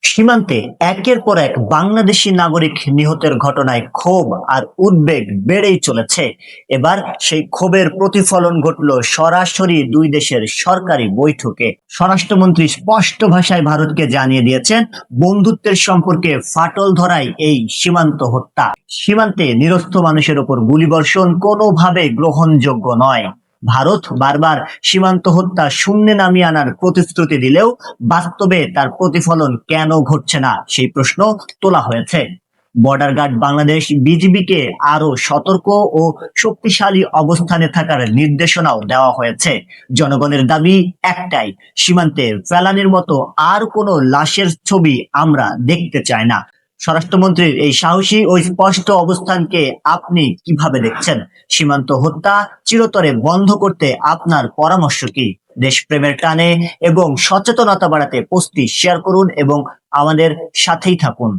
সীমান্তে একের পর এক বাংলাদেশি নাগরিক নিহতের ঘটনায় ক্ষোভ আর উদ্বেগ বেড়েই চলেছে। এবার সেই ক্ষোভের প্রতিফলন ঘটল সরাসরি দুই দেশের সরকারি বৈঠকে। স্বরাষ্ট্রমন্ত্রী স্পষ্ট ভাষায় ভারতকে জানিয়ে দিয়েছেন, বন্ধুত্বের সম্পর্কে ফাটল ধরায় এই সীমান্ত হত্যা। সীমান্তে নিরস্ত্র মানুষের উপর গুলিবর্ষণ কোনোভাবে গ্রহণযোগ্য নয়। ভারত বারবার সীমান্ত হত্যা শূন্যে নামিয়ে আনার প্রতিশ্রুতি দিলেও বাস্তবে তার প্রতিফলন কেন ঘটছে না সেই প্রশ্ন তোলা হয়েছে। বর্ডার গার্ড বাংলাদেশ বিজিবিকে আরো সতর্ক ও শক্তিশালী অবস্থানে থাকার নির্দেশনাও দেওয়া হয়েছে। জনগণের দাবি একটাই, সীমান্তে ফেলানির মতো আর কোনো লাশের ছবি আমরা দেখতে চাই না। স্বরাষ্ট্রমন্ত্রীর এই সাহসী ও স্পষ্ট অবস্থানকে আপনি কিভাবে দেখছেন? সীমান্ত হত্যা চিরতরে বন্ধ করতে আপনার পরামর্শ কি? দেশপ্রেমের টানে এবং সচেতনতা বাড়াতে পোস্টটি শেয়ার করুন এবং আমাদের সাথেই থাকুন।